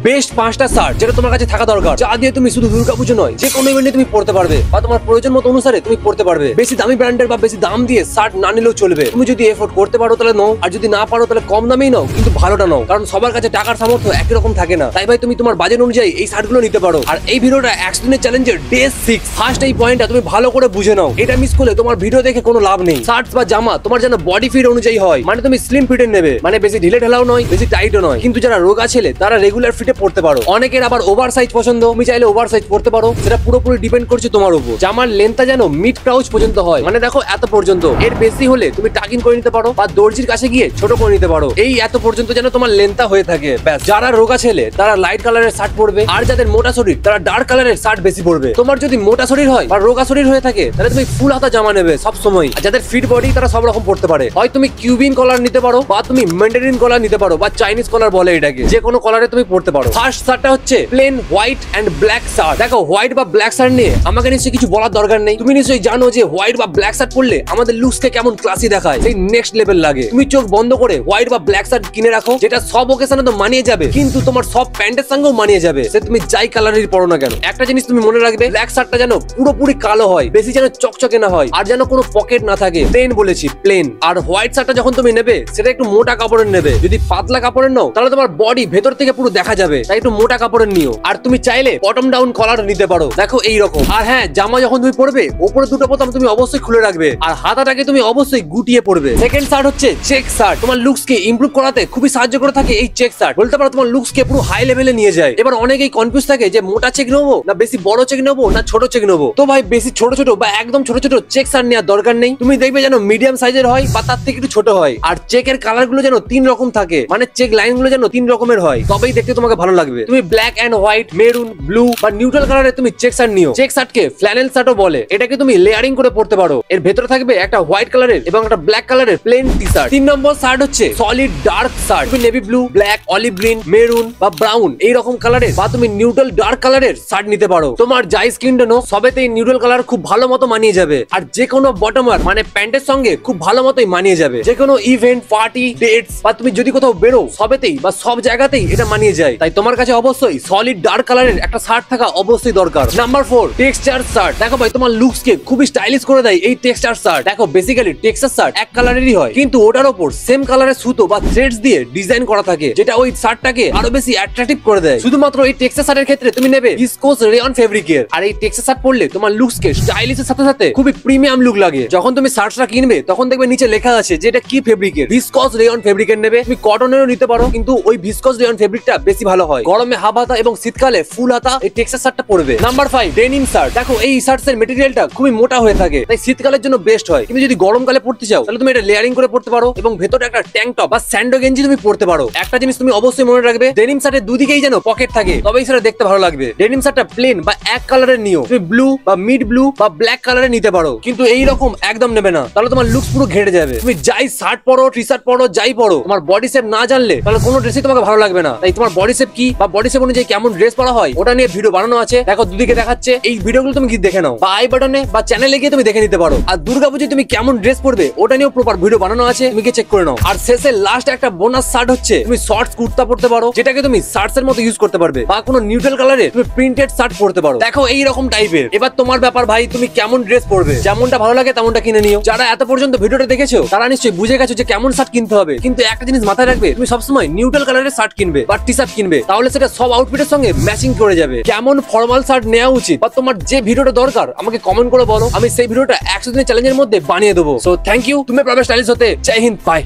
Best 5টা shirt যেটা তোমার কাছে থাকা দরকার, যা দিয়ে তুমি শুধু দুর্গাপুজো নয় যে কোনো ইভেন্টে তুমি পড়তে পারবে বা তোমার প্রয়োজন মতো অনুসারে তুমি পড়তে পারবে। বেশি দামি ব্র্যান্ডের বা বেশি দাম দিয়ে শার্ট না নিলেও চলবে। তুমি যদি এফোর্ড করতে পারো তাহলে নাও, আর যদি না পারো তাহলে কম দামেই নাও, কিন্তু ভালোটা নাও, কারণ সবার কাছে টাকার সামর্থ্য একই রকম থাকে না। তাই ভাই তুমি তোমার বাজেট অনুযায়ী এই শার্টগুলো নিতে পারো। আর এই ভিডিওটা 100 দিনের চ্যালেঞ্জের ডে 6 ফার্স্ট এই পয়েন্টটা তুমি ভালো করে বুঝে নাও। এটা মিস করলে তোমার ভিডিও দেখে কোনো লাভ নেই। শার্ট বা জামা তোমার যেন বডি ফিট অনুযায়ী হয়, মানে তুমি স্লিম ফিটের নেবে, মানে বেশি ঢিলে ঢালাও নয়, বেশি টাইটও নয়। কিন্তু যারা রোগা ছেলে তারা রেগুলার ফিটে পড়তে পারো। অনেকের আবার ওভার সাইজ পছন্দ, তুমি চাইলে ওভার সাইজ পড়তে পারো, সেটা পুরোপুরি ডিপেন্ড করছে তোমার উপর। জামার লেন্থটা যেন মিড ক্রাউচ পর্যন্ত হয়, মানে দেখো এত পর্যন্ত। এর বেশি হলে তুমি টাকিং করে নিতে পারো বা দর্জির কাছে গিয়ে ছোট করে নিতে পারো। এই এত পর্যন্ত যেন তোমার লেন্থটা হয়ে থাকে। ব্যাস, যারা রোগা ছেলে তারা লাইট কালারের শার্ট পরবে, আর যাদের মোটা শরীর তারা ডার্ক কালারের শার্ট বেশি পরবে। তোমার যদি মোটা শরীর হয় বা রোগা শরীর হয়ে থাকে তাহলে তুমি ফুল হাতা জামা নেবে সব সময়। আর যাদের ফিট বডি তারা সব রকম পড়তে পারে, হয় তুমি কিউবিন কলার নিতে পারো বা তুমি ম্যান্ডারিন কলার নিতে পারো বা চাইনিজ কলার বলে এটাকে, যে কোনো কলারে তুমি পড়তে পারো। ফার্স্ট শার্টটা হচ্ছে plain white and black shirt. দেখো হোয়াইট বা ব্ল্যাক শার্ট নিয়ে আমাকে নিশ্চয়ই কিছু বলার দরকার নেই। তুমি নিশ্চয়ই জানো যে হোয়াইট বা ব্ল্যাক শার্ট পরলে আমাদের লুকসকে কেমন ক্লাসি দেখায়, সেই নেক্সট লেভেল লাগে। তুমি চোখ বন্ধ করে হোয়াইট বা ব্ল্যাক শার্ট কিনে রাখো, যেটা সব ওকেশনে তো মানিয়ে যাবে, কিন্তু তোমার সব প্যান্টের সঙ্গেও মানিয়ে যাবে, সে তুমি যাই কালারেরই পরো না কেন। একটা জিনিস তুমি মনে রাখবে, ব্ল্যাক শার্টটা যেন পুরোপুরি কালো হয়, বেশি যেন চকচকে না হয়, আর যেন কোনো পকেট না থাকে, প্লেন বলেছি প্লেন। আর হোয়াইট শার্টটা যখন তুমি নেবে সেটা একটু মোটা কাপড়ের নেবে। যদি পাতলা কাপড়ের নাও তাহলে তোমার বডি ভেতর থেকে পুরো দেখা যাবে, তাই একটু মোটা কাপড়ের নিও। আর তুমি চাইলে বটম ডাউন কলার নিতে পারো, দেখো এইরকম। আর হ্যাঁ, জামা যখন তুমি পরবে উপরে দুটো বোতাম তুমি অবশ্যই খুলে রাখবে, আর হাতাটাকে তুমি অবশ্যই গুটিয়ে পরবে। সেকেন্ড শার্ট হচ্ছে চেক শার্ট। তোমার লুকসকে ইমপ্রুভ করাতে খুবই সাহায্য করে থাকে এই চেক শার্ট, বলতে পারো তোমার লুকসকে পুরো হাই লেভেলে নিয়ে যায়। এবার অনেকেই কনফিউজ থাকে যে মোটা চেক নেবো না বেশি বড় চেক নেবো না ছোট চেক নেবো। তো ভাই বেশি ছোট ছোট বা একদম ছোট ছোট চেক শার্ট নেওয়ার দরকার নেই। তুমি দেখবে যেন মিডিয়াম সাইজের হয় বা তার থেকে একটু ছোট হয়, আর চেকের কালার গুলো যেন 3 রকম থাকে, মানে চেক লাইন গুলো যেন 3 রকমের হয়, তবেই দেখতে তোমাকে ভালো লাগবে। তুমি black and white, maroon, blue বা নিউট্রাল কালারের তুমি চেক শার্ট নিও। চেক শার্টকে ফ্ল্যানেল শার্টও বলে। এটাকে তুমি লেয়ারিং করে পড়তে পারো। এর ভেতরে থাকবে একটা হোয়াইট কালারের এবং একটা ব্ল্যাক কালারের প্লেন টি শার্ট। 3 নম্বর শার্ট হচ্ছে সলিড ডার্ক শার্ট। তুমি navy blue, black, olive green, maroon বা ব্রাউন এই রকম কালারের বা তুমি নিউট্রাল ডার্ক কালারের শার্ট নিতে পারো। তোমার যাই স্কিন টোন সবেতেই নিউট্রাল কালার খুব ভালো মতো মানিয়ে যাবে, আর যে কোনো বটমার মানে প্যান্টের সঙ্গে খুব ভালো মতোই মানিয়ে যাবে। যে কোনো ইভেন্ট, পার্টি, ডেটস বা তুমি যদি কোথাও বেরো সবেতেই বা সব জায়গাতেই এটা মানিয়ে যায়। তাই তোমার কাছে অবশ্যই সলিড ডার্ক কালারের একটা শার্ট থাকা অবশ্যই দরকার। Number 4 texture shirt. দেখো ভাই, তোমার লুকসকে খুবই স্টাইলিশ করে দেয় এই টেক্সচার শার্ট। দেখো বেসিক্যালি টেক্সচার শার্ট এক কালারেরই হয়, কিন্তু ওটার উপর সেম কালারের সুতো বা থ্রেডস দিয়ে ডিজাইন করা থাকে, যেটা ওই শার্টটাকে আরো বেশি অ্যাট্রাকটিভ করে দেয়। শুধুমাত্র এই টেক্সচার শার্টের ক্ষেত্রে তুমি নেবে ভিসকোস রেয়ন ফেব্রিকের। আর এই টেক্সচার শার্ট পরলে তোমার লুকসকে স্টাইলিশের সাথে সাথে খুবই প্রিমিয়াম লুক লাগে। যখন তুমি শার্টটা কিনবে তখন দেখবে নিচে লেখা আছে যে এটা কি ফেব্রিকের, ভিসকোস রেয়ন ফেব্রিকের নেবে। তুমি কটনেরও নিতে পারো, কিন্তু ওই ভিসকোস রেয়ন ফেব্রিকটা বেশি ভালো হয়। গরমে হাফ হাতা এবং শীতকালে ফুল হাতা এই টেক্সচার শার্টটা পরবে। Number 5 denim shirt. দেখো এই শার্টসের মেটেরিয়ালটা খুবই মোটা হয়ে থাকে, তাই শীতকালের জন্য বেস্ট হয়। তুমি যদি গরমকালে পড়তে চাও তাহলে তুমি এটা লেয়ারিং করে পড়তে পারো এবং ভেতরে একটা ট্যাঙ্ক টপ বা স্যান্ডো গেঞ্জি তুমি পড়তে পারো। একটা জিনিস তুমি অবশ্যই মনে রাখবে, ডেনিম শার্টের দুদিকেই যেন পকেট থাকে, তবেই সেটা দেখতে ভালো লাগবে। ডেনিম শার্টটা প্লেন বা এক কালারের নিও। তুমি ব্লু বা মিড ব্লু বা ব্ল্যাক কালারের নিতে পারো, কিন্তু এই রকম একদম নেবে না, তাহলে তোমার লুকস পুরো ঘেটে যাবে। তুমি যাই শার্ট পরো, টি শার্ট পরো, যাই পরো, তোমার বডি শেপ না জানলে তাহলে কোনো ড্রেসই তোমাকে ভালো লাগবে না। তাই তোমার বডি শেপ কি বা বডি শেপ অনুযায়ী কেমন ড্রেস পরা হয় ওটা নিয়ে ভিডিও বানানো আছে, দেখো দুদিকে দেখাচ্ছে। এই ভিডিওগুলো তুমি গিয়ে দেখে নাও বা আই বাটনে বা চ্যানেলে গিয়ে তুমি দেখে নিতে পারো। আর দুর্গাপুজোয় তুমি কেমন ড্রেস পরবে ওটা নিয়েও প্রপার ভিডিও বানানো আছে, তুমি গিয়ে চেক করে নাও। আর শেষে লাস্ট একটা বোনাস শার্ট হচ্ছে তুমি শর্টস কুর্তা পরতে পারো, যেটাকে তুমি শার্টস এর মতো ইউজ করতে পারবে, বা কোনো নিউট্রাল কালারে তুমি প্রিন্টেড শার্ট পরতে পারো। দেখো এই রকম টাইপের। এবার তোমার ব্যাপার ভাই, তুমি কেমন ড্রেস পরবে, যেমনটা ভালো লাগে তেমনটা কিনে নিও। যারা এত পর্যন্ত ভিডিওটা দেখেছো তারা নিশ্চয়ই বুঝে গেছো যে কেমন শার্ট কিনতে হবে, কিন্তু একটা জিনিস মাথায় রাখবে, তুমি সবসময় নিউট্রাল কালারের শার্ট কিনবে বা টি শার্ট কিনবে, তাহলে সেটা সব আউটফিটের সঙ্গে ম্যাচিং করে যাবে। কেমন ফর্মাল শার্ট নেওয়া উচিত বা তোমার যে ভিডিওটা দরকার আমাকে কমেন্ট করে বলো, আমি সেই ভিডিওটা 100 দিনের চ্যালেঞ্জের মধ্যে বানিয়ে দেবো। সো থ্যাংক ইউ, তুমি পারবে স্টাইলিশ হতে। জয় হিন্দ, বাই।